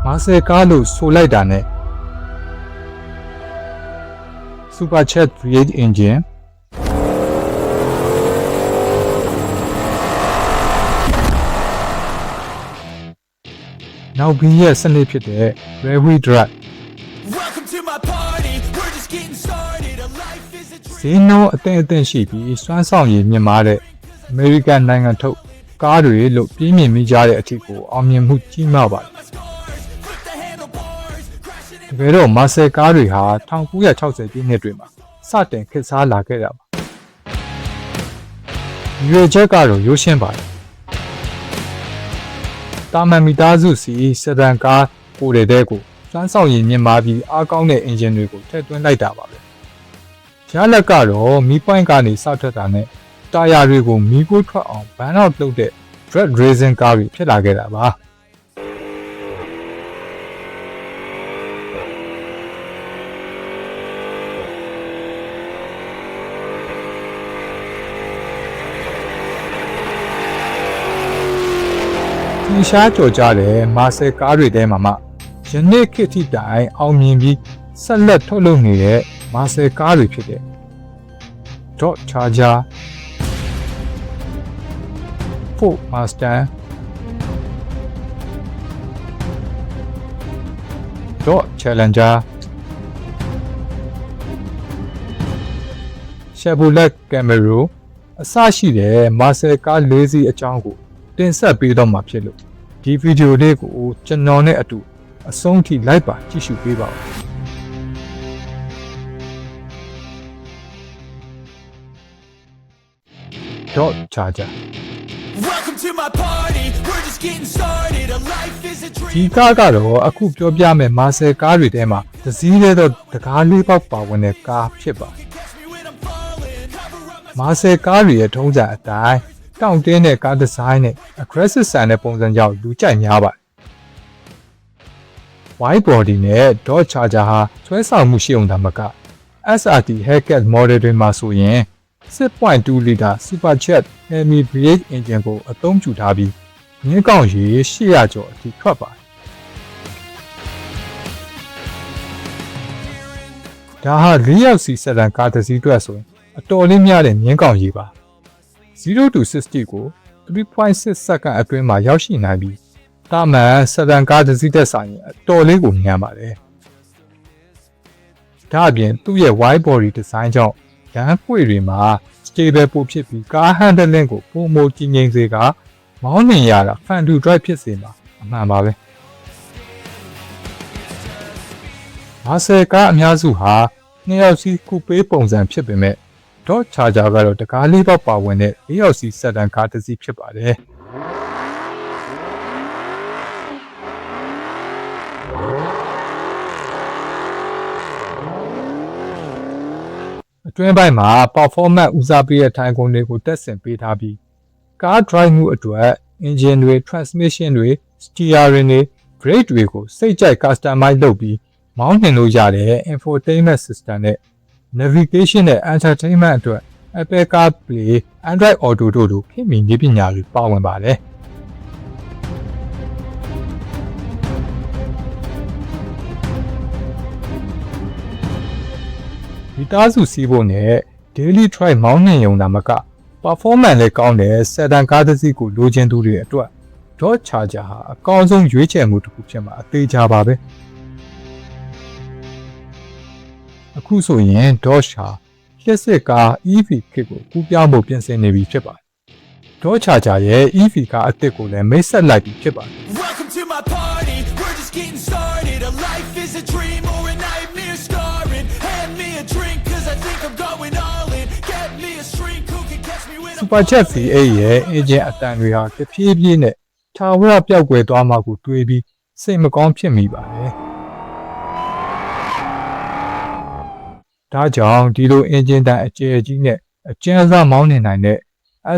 Marcel ကားလို့ဆိုလိုက်တာနဲ့ Superchat V8 engineနောက် B ရဲ့စနစ်ဖြစ်တဲ့ Railway Drive ဈေးနှုန်းအသင့်ရှိပြီးစွမ်းဆောင်ရည်မြင့်မားတဲ့ American နိုင်ငံထုတ်ကားတွေလို့ပြင်းပြမိကြတဲ့အထက်ကိုအောင်မြင်မှုကြီးမားပါတယ်။တကယ်တော့ Marcel ကားတွေဟာ1960ပြည့်နှစ်တွေမှာစတင်ခေတ်စားလာခဲ့တာပါ။ရွေချက်ကတော့ရိုးရှင်းပါတယ်။တာမန်မီသားစုစီစဒန်ကားပိုတဲ့တဲ့ကိုစွမ်းဆောင်ရည်မြင့်မားပြီးအားကောင်းတဲ့အင်ဂျင်တွေကိုထည့်သွင်းလိုက်တာပါပဲ။ရလက်ကတော့မီးပွိုင်းကနေစထွက်တာနဲ့တာယာတွေကိုမီးခိုးထွက်အောင်ဘန်းတော့လုပ်တဲ့ drag racing ကားတွေဖြစ်လာခဲ့တာပါဒီရှားကြော်ကြတဲ့ Marcel ကားတွေထဲမှာယနေ့ခေတ်ထိတိုင်အောင်မြင်ပြီးဆက်လက်ထုတ်လုပ်နေတဲ့ Marcel ကားတွေဖြစ်တဲ့ Dodge Charger Ford Mustang Dodge Challenger Chevrolet Camaro အစရှိတဲ့ Marcel ကား၄စီးအကြောင်းကိုတင်ဆက်ပေးတော့မှာဖြစ်လို့ဒီဗီဒီယိုလေးကိုကျွန်တော်နဲ့အတူအဆုံးထိလိုက်ပါကြည့်ရှုပေးပါဦးDodge Charger ဒီကားကတော့အခုပြောပြမယ် Marcel ကားတွေထဲမှာတစ်စီးတည်းတော့တကားလေးပေါက်ပါဝင်တဲ့ကားဖြစ်ပါတယ်။ Marcel ကားတွေရဲ့ထုံးစံအတိုင်းတောင့်တင်းတဲ့ကားဒီဇိုင်းနဲ့ aggressive ဆန်တဲ့ပုံစံကြောင့်လူကြိုက်များပါတယ်။ Wide body နဲ့ Dodge Charger ဟာဆွဲဆောင်မှုရှိအောင်ဒါမက SRT Hellcat model တွေမှာဆိုရင် 6.2 liter Superchat Hemi V8 engine ကိုအသုံးပြုထားပြီးမြင်းကောင်းရေ800ကျော်အထိထွက်ပါတယ်။ဒါဟာ4ယောက်စီဆက်တန်ကားတစ်စီးအတွက်ဆိုရင်အတော်လေးများတဲ့မြင်းကောင်းရေပါ0 to 60ကို 3.6 စက္ကန့်အတွင်းမှာရောက်ရှိနိုင်ပြီးတာမန်ဆက်တန်ကားတစ်စီးသက်ဆိုင်ရင်အတော်လေးကိုမြန်ပါတယ်။ဒါအပြင်သူ့ရဲ့ wide body design ကြောင့်လမ်းပွေတွေမှာ stable ပိုဖြစ်ပြီးကား handling ကိုပုံမကြီးငိမ့်စေကမောင်းနှင်ရတာ fun to drive ဖြစ်စေမှာအမှန်ပါပဲ။ Marcel ကားအများစုဟာ2ယောက်စီးကူပေးပုံစံဖြစ်ပေမဲ့ Dodge Charger ကတော့တကားလေးပေါက်ပါဝင်တဲ့4ယောက်စီးဆက်တန်ကားတစ်စီးဖြစ်ပါတယ်။အတွင်းပိုင်းမှာ performance ဦးစားပေးတဲ့ထိုင်ကုန်တွေကိုတက်ဆင်ပေးထားပြီးကား drive မှုအတွက် engine တွေ transmission တွေ steering တွေ brake တွေကိုစိတ်ကြိုက် customize လုပ်ပြီးမောင်းနှင်လို့ရတဲ့ infotainment system နဲ့ navigation နဲ့ entertainment အတွက် Apple CarPlay, Android Auto တို့လိုခေတ်မီနည်းပညာတွေပါဝင်ပါတယ်ဒီသားစုစီးဖို့နဲ့ daily drive မောင်းနှင်ရုံသာမက performance လည်းကောင်းတဲ့sedanကားတစ်စီးကိုလိုချင်သူတွေအတွက် Dodge Charger ဟာအကောင်းဆုံးရွေးချယ်မှုတစ်ခုဖြစ်မှာအသေးချာပါပဲအခုဆိုရင် Dodge ဟာလျှက်စစ်ကား EV ခေတ်ကိုကူးပြောင်းဖို့ပြင်ဆင်နေပြီဖြစ်ပါတယ်။ Dodge Charger ရဲ့ EV ကားအသစ်ကိုလည်းမိတ်ဆက်လိုက်ပြီဖြစ်ပါတယ်။ Welcome to my party. We're just getting started. A life is a dream or a nightmare scarring. Hand me a drink cuz I think I'm going all in. Get me a shrink who can catch me when I'm Superchat V8 ရဲ့ engine အတန်တွေဟာတဖြည်းဖြည်းနဲ့ထာဝရပျောက်ကွယ်သွားမှာကိုတွေးပြီးစိတ်မကောင်းဖြစ်မိပါတယ်။ဒါကြောင့်ဒီလို engine တန်အကျယ်ကြီးနဲ့အကျဉ်းစားမောင်းနေနိုင်တဲ့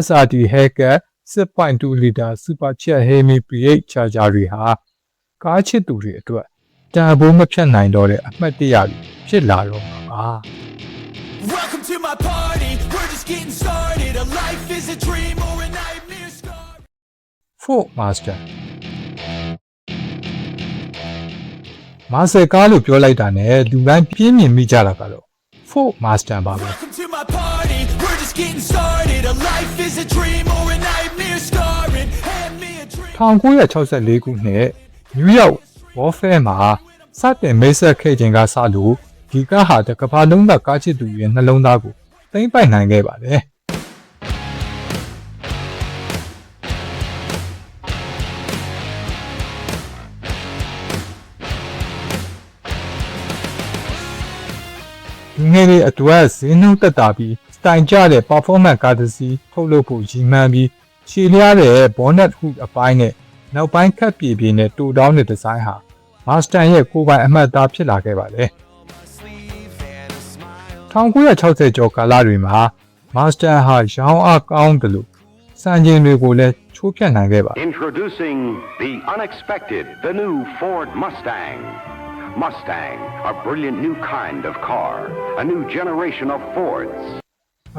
SRT Hellcat 6.2 liter Superchat Hemi V8 Charger တွေဟာကားချစ်သူတွေအတွက်တန်ဖိုးမဖြတ်နိုင်တော့တဲ့အမှတ်တရဖြစ်လာတော့မှာပါ Welcome to my party. We're just getting started. A life is a dream or a nightmare scar. Ford Mustang မာဆယ်ကားလို့ပြောလိုက်တာနဲ့လူတိုင်းပြင်းမြင်မိကြတာကတော့ Ford Mustang ပါပဲ 1964 ခုနှစ်နယူးယောက်ဝေါ်ဖဲမှာစတင်မိတ်ဆက်ခဲ့ခြင်းကစလို့ဒီကားဟာတကမ္ဘာလုံးကကားချစ်သူရဲ့နှလုံးသားကိုသိမ်းပိုက်နိုင်ခဲ့ပါတယ်ဒီငယ်လေးအတွက်ဈေးနှုန်းတက်တာပြီးစတိုင်ကျတဲ့ performance ကားတစ်စီးထုတ်လုပ်ဖို့ရည်မှန်းပြီးခြေလျားတဲ့ bonnet hood အပိုင်းနဲ့နောက်ပိုင်းခက်ပြေပြေနဲ့တူတောင်းတဲ့ဒီဇိုင်းဟာ Mustang ရဲ့ကိုယ်ပိုင်အမှတ်အသားဖြစ်လာခဲ့ပါတယ်1960ကျော်ကာလတွေမှာ Mustang ဟာရောင်းအားကောင်းတယ်လို့စံချိန်တွေကိုလည်းချိုးဖျက်နိုင်ခဲ့ပါတယ် Introducing the unexpected, the new Ford Mustang. Mustang, a brilliant new kind of car, a new generation of Fords.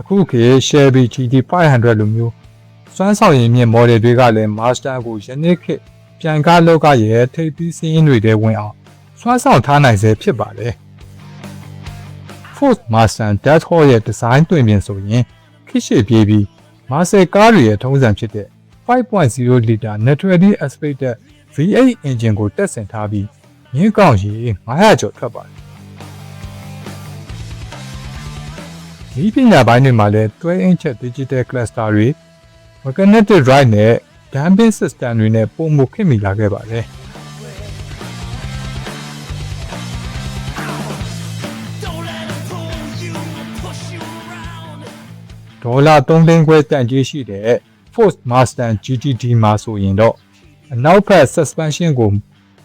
အခုခေတ် Chevy GT 500လိုမျိုးစွမ်းဆောင်ရည်မြင့် model တွေကလည်း Mustang ကိုယနေ့ခေတ်ပြန်ကားလောကရဲ့ထိပ်သီးစည်းရင်းတွေထဲဝင်အောင်စွမ်းဆောင်ထားနိုင်စေဖြစ်ပါတယ်။ Ford Mustang Deadhawk ရဲ့ဒီဇိုင်းတွင်ပြင်ဆိုရင်ခေတ်ရှေ့ပြေးပြီး Muscle ကားတွေရဲ့ထုံးစံဖြစ်တဲ့ 5.0 liter naturally aspirated V8 engine ကိုတက်ဆင်ထားပြီးမြင်းကောင်းရေ900ကျော်ထွက်ပါတယ်။ဒီပညာပိုင်းတွေမှာလည်းတွဲအင်းချက် digital cluster တွေ magnetic drive နဲ့ damping system တွေနဲ့ပုံမှုခင်မိလာခဲ့ပါတယ်။ဒေါ်လာ3သိန်းခွဲတန်ကြေးရှိတဲ့ Ford Mustang GTD မှာဆိုရင်တော့အနောက်ဘက် suspension ကို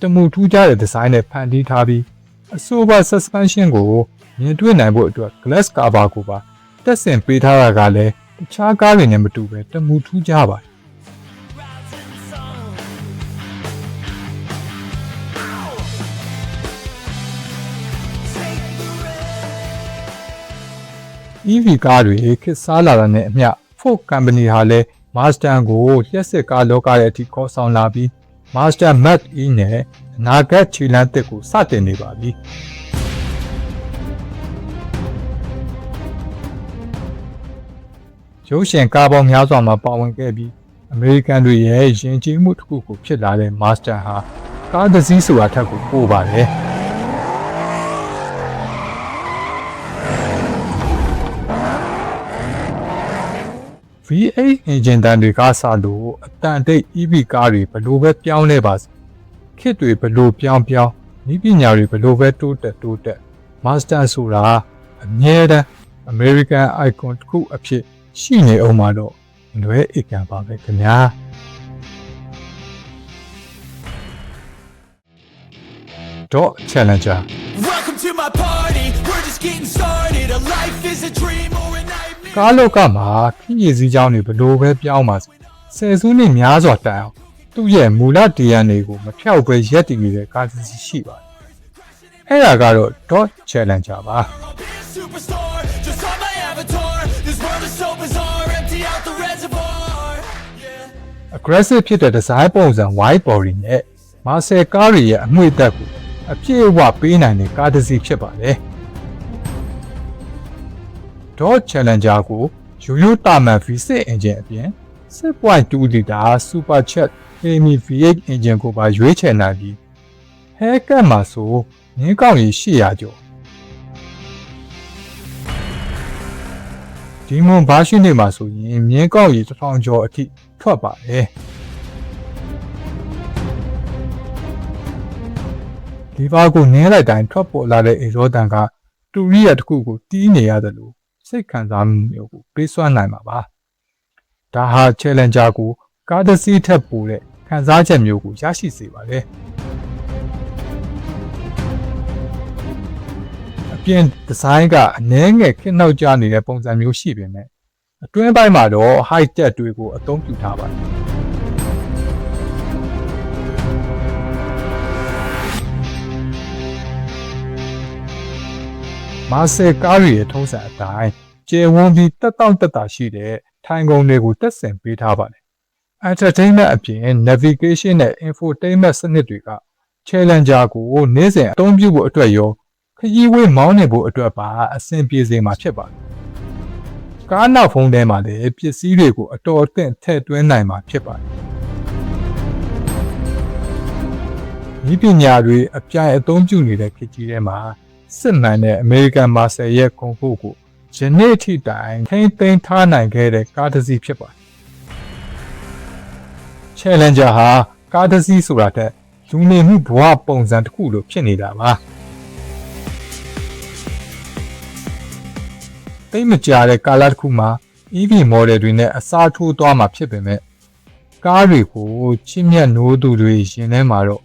တမူထူးခြားတဲ့ဒီဇိုင်းနဲ့ဖန်တီးထားပြီးအဆိုပါ suspension ကိုမြင်တွေ့နိုင်ဖို့အတွက် glass cover ကိုပါတက်ဆင်ပေးထားတာကလည်းတခြားကားတွေနဲ့မတူပဲတမူထူးခြားပါတယ်EV ကားတွေခေတ်စားလာတာနဲ့အမျှ Ford Company ဟာလည်း Mustang ကိုလျှက်စစ်ကားလောကရဲ့အထိခေါ်ဆောင်လာပြီး Mustang Mach-E နဲ့အနာဂတ်ခြေလှမ်းသစ်ကိုစတင်နေပါပြီ။ရုပ်ရှင်ကားပေါင်းများစွာမှာပါဝင်ခဲ့ပြီးအမေရိကန်တွေရဲ့ယဉ်ကျေးမှုတစ်ခုကိုဖြစ်လာတဲ့ Mustang ဟာကားတစ်စီးဆိုတာထက်ကိုပိုပါတယ်။ V8 engine တန်တွေကစလို့အတန်တိတ် EV ကားတွေဘလို့ပဲပြောင်းလဲပါစေခေတ်တွေဘလို့ပြောင်းနည်းပညာတွေဘလို့ပဲတိုးတက် Mustang ဆိုတာအမြဲတမ်း American icon တစ်ခုအဖြစ်ရှိနေအောင်မှာတော့လွဲဧကန်ပါပဲခင်ဗျာတော့ Challenger Welcome to my party. We're just getting started. A life is a dream or a nightmare. ကားလောကမှာခင်းရည်စည်းကြောင်းတွေဘလို့ပဲပြောင်းပါစေဆယ်စုနှစ်များစွာတိုင်အောင်သူ့ရဲ့မူလ DNA ကိုမဖြောက်ပဲရက်တည်နေတဲ့ကားတစ်စီးရှိပါတယ်။အဲ့ဒါကတော့ Dodge Challenger ပါ။ Superstar, just on my avatar. This world is so bizarre. Empty out the reservoir. Yeah. aggressive ဖြစ်တဲ့ design ပုံစံ wide body နဲ့ muscle ကားတွေရဲ့အမွေအသက်ကိုအပြည့်အဝပေးနိုင်တဲ့ကားတစ်စီးဖြစ်ပါတယ်။ Dodge Challenger ကိုရိုးရိုးတာမန် V6 engine အပြင် 6.2 liter supercharged Hemi V8 engine ကိုပါရွေးချယ်နိုင်ပြီး haircut မှာဆိုငင်းကောက်ရည်800ကျော်ဒီမွန်ဘာရှိနေမှာဆိုရင်မြင်းကောက်ရည်1000ကျော်အထိထွက်ပါတယ်ဒီဘာကိုနင်းလိုက်တိုင်းထွက်ပေါ်လာတဲ့အေရောတန်ကတူရီယာတစ်ခုကိုတီးနေရတယ်လို့စိတ်ခံစားမှုမျိုးကိုပေးစွမ်းနိုင်မှာပါဒါဟာ Challenger ကိုကားတစ်စီးထက်ပိုတဲ့ခံစားချက်မျိုးကိုရရှိစေပါတယ်အပြင်ဒီဇိုင်းကအနည်းငယ်ခက်နောက်ကျနေတဲ့ပုံစံမျိုးရှိပေမဲ့အတွင်းပိုင်းမှာတော့ high tech တွေကိုအသုံးပြုထားပါတယ်မာဆယ်ကားတွေရဲ့ထုံးစံအတိုင်းကျေဝန်းပြီးတက်တောင့်တက်တာရှိတဲ့ထိုင်ကုန်တွေကိုတက်ဆင်ပေးထားပါတယ်။ Entertainment အပြင် Navigation နဲ့ Infotainment စနစ်တွေက Challenger ကိုနေ့စဉ်အသုံးပြုဖို့အတွက်ရောခရီးဝေးမောင်းနေဖို့အတွက်ပါအဆင်ပြေစေမှာဖြစ်ပါတယ်။ကားနောက်ဖုံးထဲမှာလည်းပစ္စည်းတွေကိုအတော်အသင့်ထည့်သွင်းနိုင်မှာဖြစ်ပါတယ်။ဒီပညာတွေအပြိုင်အသုံးပြုနေတဲ့ခေတ်ကြီးထဲမှာစစ်မှန်တဲ့ American Muscle ရဲ့ဂုဏ်ပုဒ်ကိုယနေ့ထိတိုင်ထိန်းသိမ်းထားနိုင်ခဲ့တဲ့ကားတစ်စီးဖြစ်ပါတယ်။ Challenger ဟာကားတစ်စီးဆိုတာတဲ့လူနေမှုဘဝပုံစံတစ်ခုလိုဖြစ်နေတာပါ။တိတ်မကြတဲ့ကာလတစ်ခုမှာ EV model တွေနဲ့အစားထိုးသွားမှာဖြစ်ပေမဲ့ကားတွေကိုချစ်မြတ်နိုးသူတွေရင်ထဲမှာတော့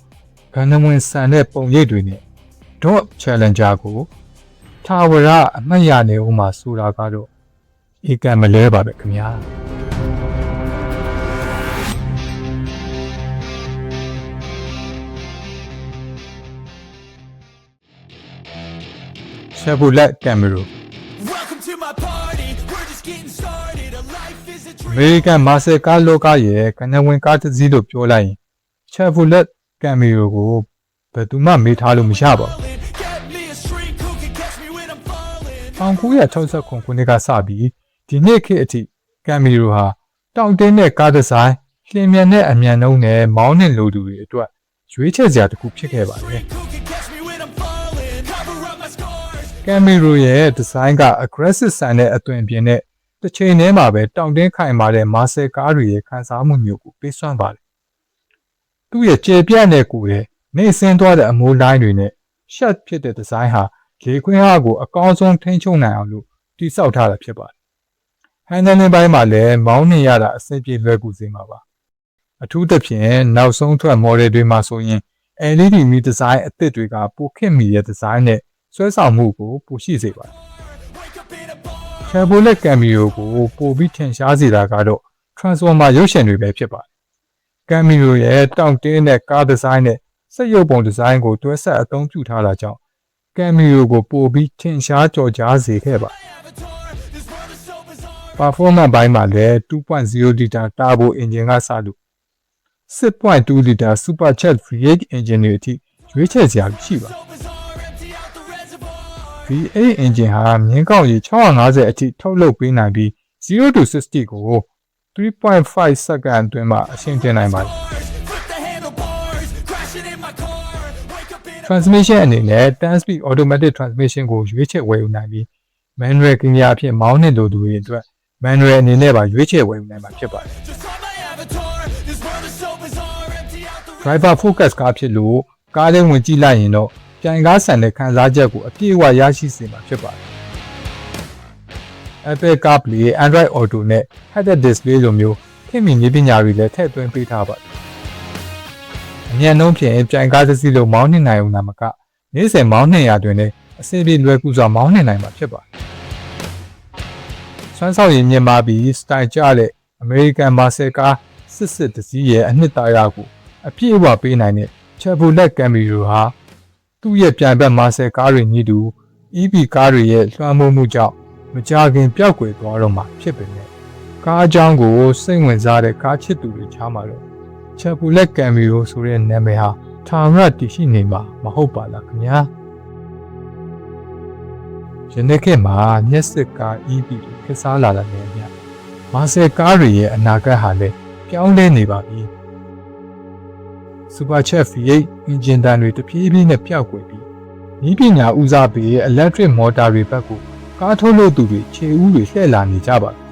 ကဏ္ဍဝင်ဆန်တဲ့ပုံရိပ်တွေနဲ့ Dodge Challenger ကိုထာဝရအမှတ်ရနေဦးမှာဆိုတာကတော့ဧကံမလဲပါပဲခင်ဗျာ။ Chevrolet Camaro Welcome to my party. We're just getting started. A life is a dream. American Muscle ကားလောကရဲ့ကဏ္ဍဝင်ကားတစ်စီးလို့ပြောလိုက်ရင် Chevrolet Camaro ကိုဘယ်သူမှမေးထားလို့မရပါဘူး။ Get me a shrink who can catch me when I'm falling. 1969ခုနှစ်ကစပြီးဒီနေ့ခေတ်အထိ Camaro ဟာတောင့်တင်းတဲ့ကားဒီဇိုင်းလျင်မြန်တဲ့အမြန်နှုန်းနဲ့မောင်းနှင်လိုသူတွေအတွက်ရွေးချယ်စရာတစ်ခုဖြစ်ခဲ့ပါတယ် Who can catch me when I'm falling. Cover up my scars. Camaro ရဲ့ဒီဇိုင်းက aggressive ဆန်တဲ့အသွင်ပြင်နဲ့တစ်ချိန်တည်းမှာပဲတောင့်တင်းခိုင်မာတဲ့ muscle ကားတွေရဲ့ခံစားမှုမျိုးကိုပေးစွမ်းပါတယ်သူ့ရဲ့ကျေပြန့်တဲ့ကိုယ်ရဲ့နေဆင်းသွားတဲ့အမိုးလိုင်းတွေနဲ့ shut ဖြစ်တဲ့ဒီဇိုင်းဟာလေခွင်းအားကိုအကောင်းဆုံးထိန်းချုပ်နိုင်အောင်လို့တည်ဆောက်ထားတာဖြစ်ပါတယ်။ handling ဘိုင်းမှာလည်းမောင်းနှင်ရတာအဆင်ပြေလွယ်ကူစေမှာပါ။အထူးသဖြင့်နောက်ဆုံးထွက် model တွေမှာဆိုရင် LED မီဒီဇိုင်းအသစ်တွေကပိုခက်မီရဲ့ဒီဇိုင်းနဲ့ဆွဲဆောင်မှုကိုပိုရှိစေပါတယ်။ Chevrolet Camaro ကိုပိုပြီးထင်ရှားစေတာကတော့ Transformer ရုပ်ရှင်တွေပဲဖြစ်ပါတယ်။ Camaro ရဲ့တောင့်တင်းတဲ့ကားဒီဇိုင်းနဲ့စက်ရုပ်ပုံဒီဇိုင်းကိုတွဲဆက်အသုံးပြုထားတာကြောင့် Camaro ကိုပိုပြီးထင်ရှားကျော်ကြားစေခဲ့ပါတယ်။ Performance ဘိုင်းမှာလည်း 2.0 liter turbo engine ကစလို့ 6.2 liter supercharged V8 engine တွေအထိရွေးချယ်စရာရှိပါတယ်။ V8 engine ဟာမြင်းကောက်ရည်650အထိထုတ်လုပ်ပေးနိုင်ပြီး0 to 60ကို 3.5 second အတွင်းမှာအရှင်းတင်နိုင်ပါတယ်။ Transmission အနေနဲ့ 10 speed automatic transmission ကိုရွေးချယ်ဝယ်ယူနိုင်ပြီး manual ကင်ညာအဖြစ်မောင်းနှင်လိုသူတွေအတွက် manual အနေနဲ့ပါရွေးချယ်ဝယ်ယူနိုင်မှာဖြစ်ပါတယ်။ Driver focus ကားဖြစ်လို့ကားထဲဝင်ကြည့်လိုက်ရင်တော့ပြိုင်ကားဆန်တဲ့ခံစားချက်ကိုအပြည့်အဝရရှိစေမှာဖြစ်ပါတယ်။ Apple CarPlay, Android Auto နဲ့ Head-up Display လိုမျိုးခေတ်မီနည်းပညာတွေလည်းထည့်သွင်းပေးထားပါတယ်။အမြန်နှုန်းဖြင့်ပြိုင်ကားတစ်စီးလုံးမောင်းနှင်နိုင်ုံသာမကနေ့စဉ်မောင်းနှင်ရာတွင်လည်းအဆင်ပြေလွယ်ကူစွာမောင်းနှင်နိုင်မှာဖြစ်ပါတယ်။စွမ်းဆောင်ရည်မြင့်မားပြီး style ကျတဲ့ American Muscle ကားစစ်တစ်စီးရဲ့အနှစ်သာရကိုအပြည့်အဝပေးနိုင်တဲ့ Chevrolet Camaro ဟာသူ့ရဲ့ပြိုင်ဘက် Muscle ကားတွေနည်းတူ EV ကားတွေရဲ့လွှမ်းမိုးမှုကြောင့်မကြာခင်ပျောက်ကွယ်သွားတော့မှာဖြစ်ပေမဲ့ကားအကြောင်းကိုစိတ်ဝင်စားတဲ့ကားချစ်သူတွေချားမှာတော့ Chevrolet Camaro ဆိုတဲ့နာမည်ဟာထာဝရတည်ရှိနေမှာမဟုတ်ပါလားခင်ဗျာယနေ့ခေတ်မှာမျက်စိကား EV တွေခက်စားလာတာနဲ့အမျှ Muscle ကားတွေရဲ့အနာဂတ်ဟာလည်းပြောင်းလဲနေပါပြီSupercharged V8 engine တန်တွေတဖြည်းဖြည်းနဲ့ပျောက်ကွယ်ပြီးနည်းပညာဦးစားပေး electric motor တွေဘက်ကိုကားထုတ်လုပ်သူတွေခြေဦးတွေလှည့်လာနေကြပါပြီ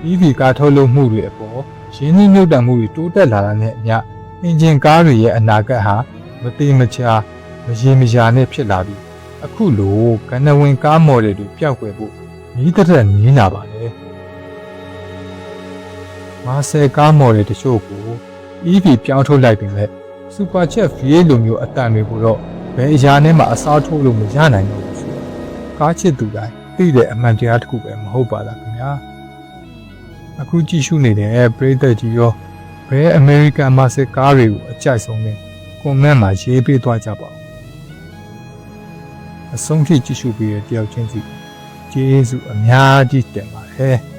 ။ EV ကားထုတ်လုပ်မှုတွေအပေါ်ရင်းနှီးမြှုပ်နှံမှုတွေတိုးတက်လာတာနဲ့အမျှ engine ကားတွေရဲ့အနာဂတ်ဟာမသေးမချာမရေမရာနဲ့ဖြစ်လာပြီးအခုလိုကဏ္ဍဝင်ကား model တွေပျောက်ကွယ်ဖို့နည်းသက်နည်းလာပါတယ်။ Muscle ကား model တချို့ကို EV ပြောင်းထုတ်လိုက်ပေမဲ့ Supercharged V8 လိုမျိုးအတန်တွေကိုတော့ဘယ်အရာနဲ့မှအစားထိုးလို့မရနိုင်တော့ဘူးဆို။ကားချစ်သူတိုင်းသိတဲ့အမှန်တရားတစ်ခုပဲမဟုတ်ပါလားခင်ဗျာ။အခုကြည့်ရှုနေတဲ့ပရိသတ်ကြီးရောဘယ် American Muscle ကားတွေကိုအကြိုက်ဆုံးလဲcomment မှာရေးပေးသွားကြပါဦး။အဆုံးထိကြည့်ရှုပေးတဲ့တယောက်ချင်းစီကျေးဇူးအများကြီးတင်ပါတယ်။